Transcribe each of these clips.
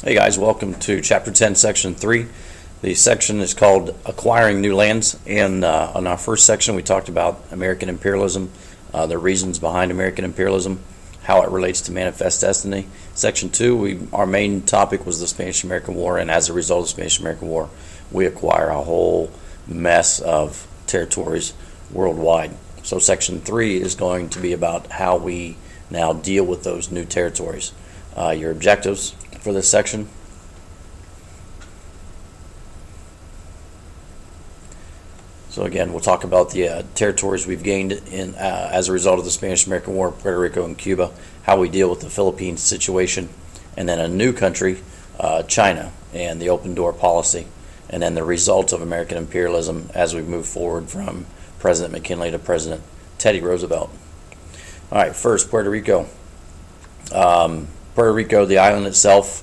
Hey guys, welcome to Chapter 10, Section 3. The section is called Acquiring New Lands, and on our first section we talked about American imperialism, the reasons behind American imperialism, how it relates to manifest destiny. Section 2, our main topic was the Spanish-American War, and as a result of the Spanish-American War, we acquire a whole mess of territories worldwide. So Section 3 is going to be about how we now deal with those new territories. Your objectives for this section. So again, we'll talk about the territories we've gained in as a result of the Spanish-American War, Puerto Rico and Cuba, how we deal with the Philippines situation, and then a new country, China, and the open door policy, and then the results of American imperialism as we move forward from President McKinley to President Teddy Roosevelt. All right, first, Puerto Rico. Puerto Rico, the island itself,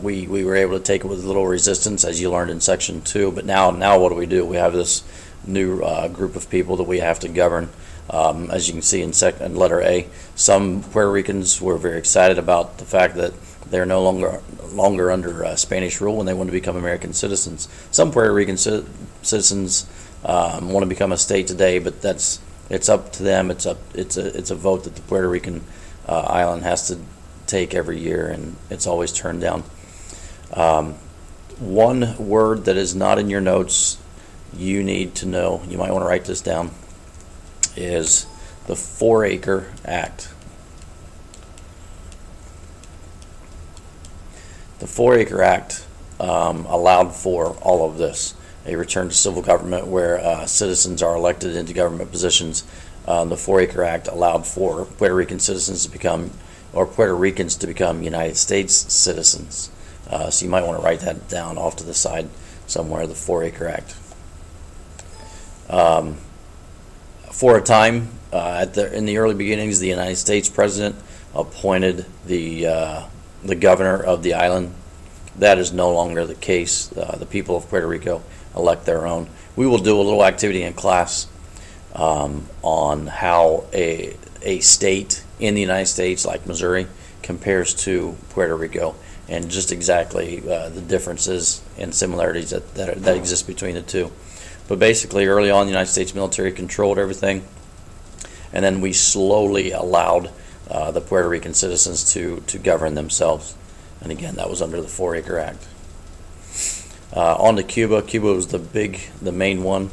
we were able to take it with little resistance, as you learned in Section 2. But now what do? We have this new group of people that we have to govern. As you can see in letter A, some Puerto Ricans were very excited about the fact that they're no longer under Spanish rule and they want to become American citizens. Some Puerto Rican citizens want to become a state today, but it's up to them. It's a vote that the Puerto Rican island has to take every year, and it's always turned down. One word that is not in your notes you need to know, you might want to write this down, is the Foraker Act. The Foraker Act allowed for all of this, a return to civil government where citizens are elected into government positions. The Foraker Act allowed for Puerto Rican citizens to become United States citizens. So you might want to write that down off to the side somewhere, the Foraker Act. For a time, in the early beginnings, the United States president appointed the governor of the island. That is no longer the case. The people of Puerto Rico elect their own. We will do a little activity in class on how a state in the United States, like Missouri, compares to Puerto Rico, and just exactly the differences and similarities that exist between the two. But basically, early on, the United States military controlled everything, and then we slowly allowed the Puerto Rican citizens to govern themselves. And again, that was under the Foraker Act. On to Cuba. Cuba was the main one.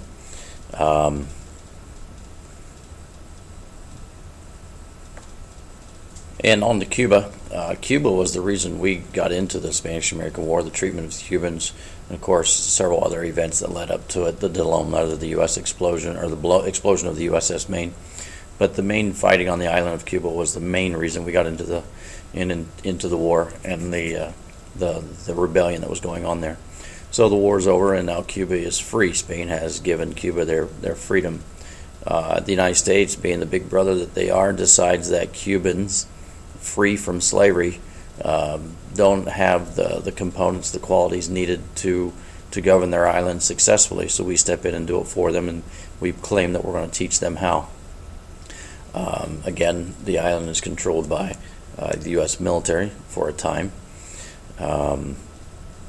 And on to Cuba. Cuba was the reason we got into the Spanish-American War, the treatment of the Cubans, and of course several other events that led up to it, the derailment of the U.S. explosion, or the explosion of the USS Maine. But the main fighting on the island of Cuba was the main reason we got into the war and the rebellion that was going on there. So the war's over, and now Cuba is free. Spain has given Cuba their freedom. The United States, being the big brother that they are, decides that Cubans free from slavery don't have the components, the qualities needed to govern their island successfully. So we step in and do it for them, and we claim that we're going to teach them how. Again, the island is controlled by the U.S. military for a time.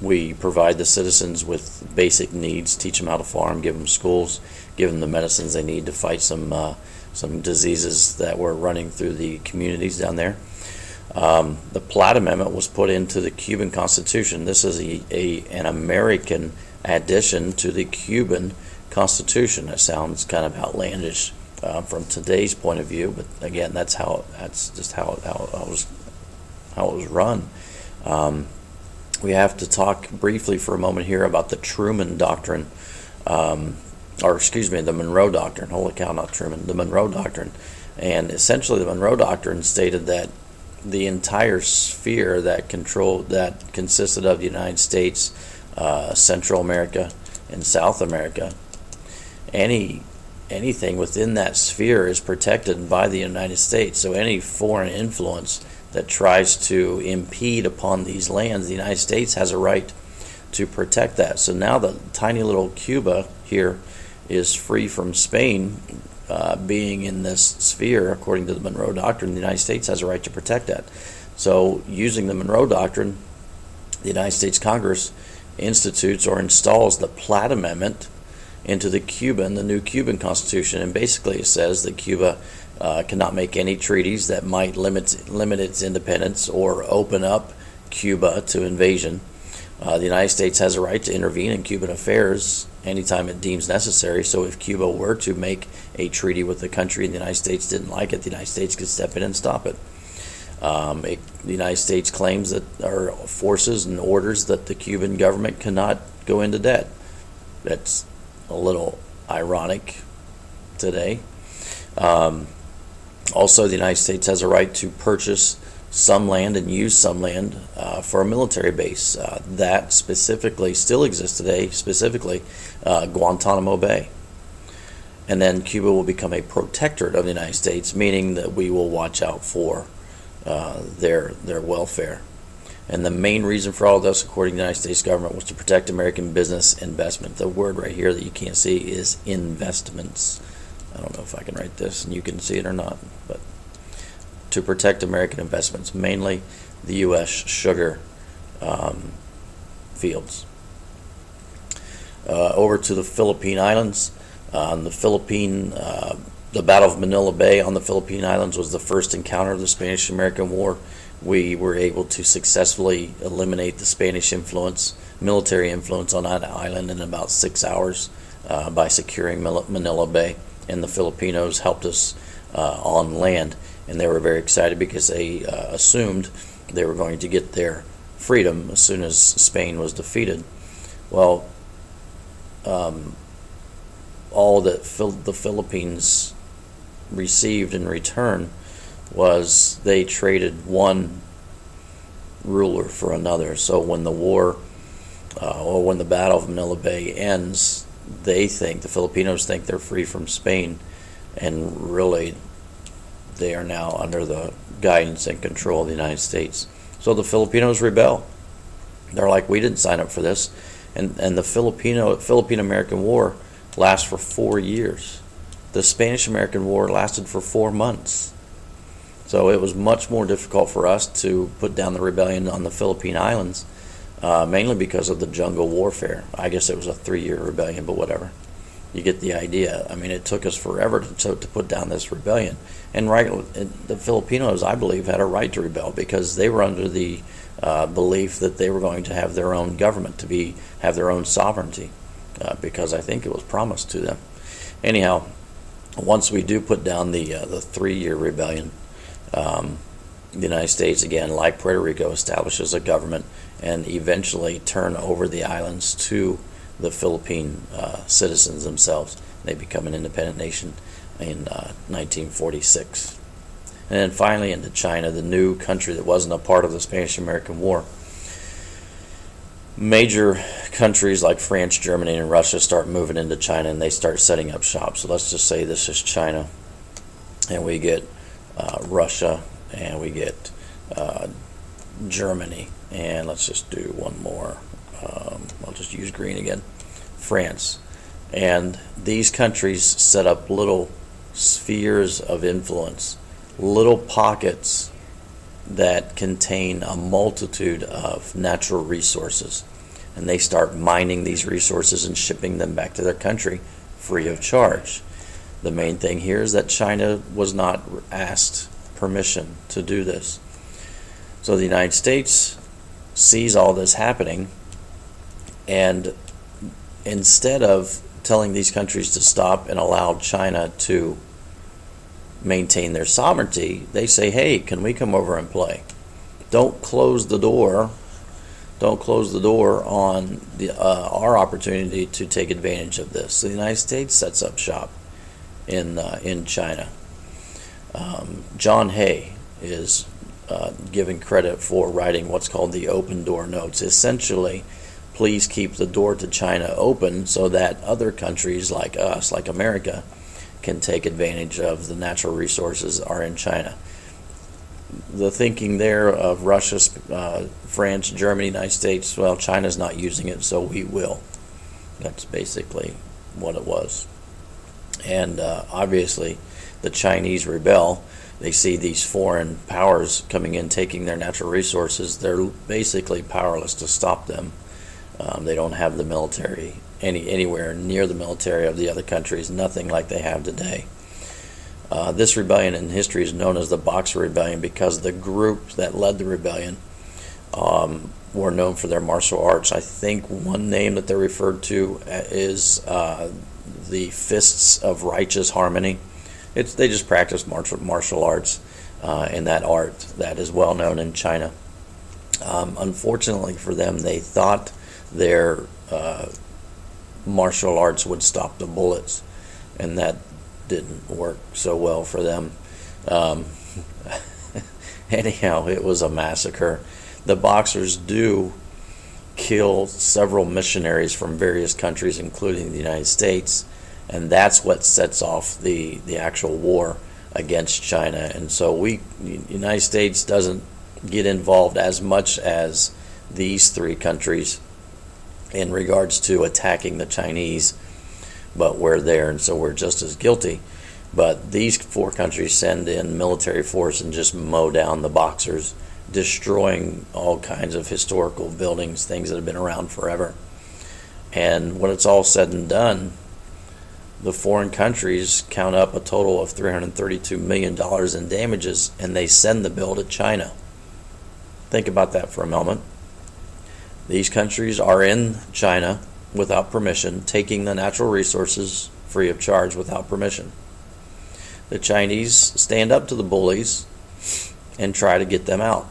We provide the citizens with basic needs, teach them how to farm, give them schools, give them the medicines they need to fight some diseases that were running through the communities down there. The Platt Amendment was put into the Cuban Constitution. This is an American addition to the Cuban Constitution. That sounds kind of outlandish from today's point of view, but again, that's just how it was run. We have to talk briefly for a moment here about the Truman Doctrine, the Monroe Doctrine. Holy cow, not Truman, the Monroe Doctrine. And essentially, the Monroe Doctrine stated that the entire sphere that consisted of the United States, Central America, and South America, anything within that sphere is protected by the United States. So any foreign influence that tries to impede upon these lands, the United States has a right to protect that. So now the tiny little Cuba here is free from Spain being in this sphere. According to the Monroe Doctrine, the United States has a right to protect that. So using the Monroe Doctrine, the United States Congress institutes or installs the Platt Amendment into the new Cuban Constitution, and basically it says that Cuba cannot make any treaties that might limit its independence or open up Cuba to invasion. The United States has a right to intervene in Cuban affairs anytime it deems necessary. So if Cuba were to make a treaty with the country and the United States didn't like it, the United States could step in and stop it. The United States claims that, or forces and orders that the Cuban government cannot go into debt. That's a little ironic today. Also, the United States has a right to purchase some land and use some land for a military base. That specifically still exists today, specifically Guantanamo Bay. And then Cuba will become a protectorate of the United States, meaning that we will watch out for their welfare. And the main reason for all of this, according to the United States government, was to protect American business investment. The word right here that you can't see is investments. I don't know if I can write this and you can see it or not, but to protect American investments, mainly the U.S. sugar fields. Over to the Philippine Islands. The Battle of Manila Bay on the Philippine Islands was the first encounter of the Spanish-American War. We were able to successfully eliminate the Spanish military influence on that island in about 6 hours by securing Manila Bay, and the Filipinos helped us on land, and they were very excited because they assumed they were going to get their freedom as soon as Spain was defeated. Well, all that the Philippines received in return was they traded one ruler for another. So when the war or when the Battle of Manila Bay ends, the Filipinos think they're free from Spain, and really they are now under the guidance and control of the United States. So the Filipinos rebel. They're like, we didn't sign up for this. And the Philippine-American War lasts for 4 years. The Spanish-American War lasted for 4 months. So it was much more difficult for us to put down the rebellion on the Philippine Islands, mainly because of the jungle warfare. I guess it was a 3-year rebellion, but whatever. You get the idea. I mean, it took us forever to put down this rebellion. And the Filipinos, I believe, had a right to rebel because they were under the belief that they were going to have their own government, have their own sovereignty, because I think it was promised to them. Anyhow, once we do put down the 3-year rebellion, the United States, again, like Puerto Rico, establishes a government and eventually turn over the islands to the Philippine citizens themselves. They become an independent nation in 1946. And then finally into China, the new country that wasn't a part of the Spanish-American War. Major countries like France, Germany, and Russia start moving into China, and they start setting up shop. So let's just say this is China, and we get Russia, and we get Germany, and let's just do one more. I'll just use green again. France. And these countries set up little spheres of influence, little pockets that contain a multitude of natural resources, and they start mining these resources and shipping them back to their country free of charge. The main thing here is that China was not asked permission to do this. So the United States sees all this happening, and instead of telling these countries to stop and allow China to maintain their sovereignty, they say, hey, can we come over and play? Don't close the door. Don't close the door on our opportunity to take advantage of this. So the United States sets up shop in China. John Hay is given credit for writing what's called the Open Door Notes. Essentially, please keep the door to China open so that other countries like us, like America, can take advantage of the natural resources that are in China. The thinking there of Russia, France, Germany, United States, well, China's not using it, so we will. That's basically what it was. And obviously, the Chinese rebel, they see these foreign powers coming in, taking their natural resources. They're basically powerless to stop them. They don't have the military anywhere near the military of the other countries, nothing like they have today. This rebellion in history is known as the Boxer Rebellion because the group that led the rebellion were known for their martial arts. I think one name that they're referred to is the Fists of Righteous Harmony. They just practice martial arts, and that art that is well known in China. Unfortunately for them, they thought their martial arts would stop the bullets, and that didn't work so well for them. Anyhow, it was a massacre. The Boxers do kill several missionaries from various countries, including the United States, and that's what sets off the actual war against China. And so the United States doesn't get involved as much as these three countries in regards to attacking the Chinese, but we're there, and so we're just as guilty. But these four countries send in military force and just mow down the Boxers, destroying all kinds of historical buildings, things that have been around forever. And when it's all said and done, the foreign countries count up a total of $332 million in damages, and they send the bill to China. Think about that for a moment. These countries are in China without permission, taking the natural resources free of charge without permission. The Chinese stand up to the bullies and try to get them out,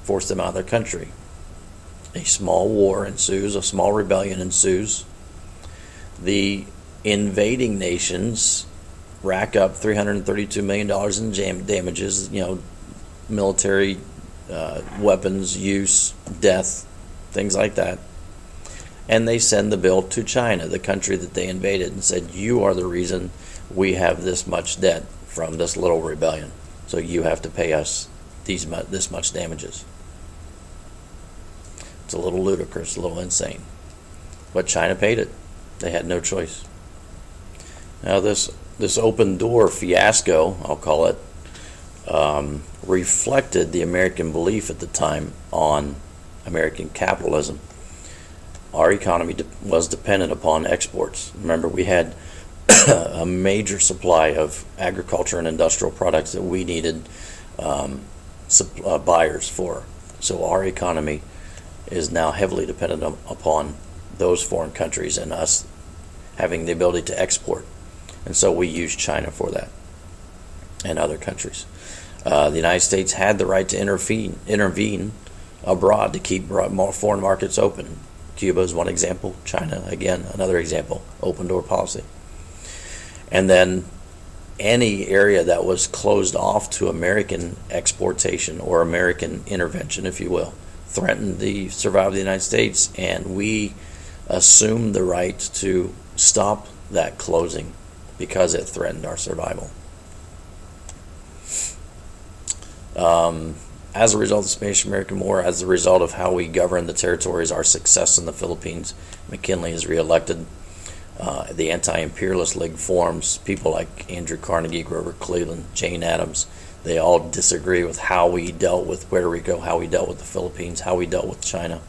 force them out of their country. A small war ensues, a small rebellion ensues. The invading nations rack up $332 million in damages, military weapons use, death, things like that. And they send the bill to China, the country that they invaded, and said, you are the reason we have this much debt from this little rebellion. So you have to pay us this much damages. It's a little ludicrous, a little insane. But China paid it. They had no choice. Now this open door fiasco, I'll call it, reflected the American belief at the time on American capitalism. Our economy was dependent upon exports. Remember, we had a major supply of agriculture and industrial products that we needed buyers for. So our economy is now heavily dependent upon those foreign countries and us having the ability to export. And so we use China for that and other countries. The United States had the right to intervene abroad to keep more foreign markets open. Cuba is one example. China, again, another example. Open door policy. And then any area that was closed off to American exportation or American intervention, if you will, threatened the survival of the United States, and we assumed the right to stop that closing because it threatened our survival. As a result of the Spanish-American War, as a result of how we govern the territories, our success in the Philippines, McKinley is reelected. The Anti-Imperialist League forms. People like Andrew Carnegie, Grover Cleveland, Jane Addams, they all disagree with how we dealt with Puerto Rico, how we dealt with the Philippines, how we dealt with China.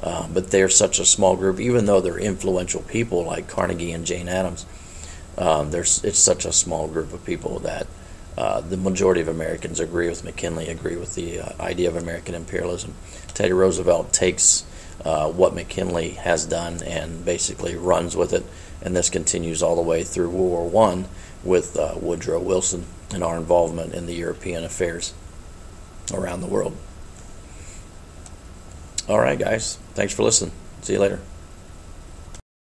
But they're such a small group, even though they're influential people like Carnegie and Jane Addams. It's such a small group of people that the majority of Americans agree with McKinley, agree with the idea of American imperialism. Teddy Roosevelt takes what McKinley has done and basically runs with it, and this continues all the way through World War I with Woodrow Wilson and our involvement in the European affairs around the world. All right, guys. Thanks for listening. See you later.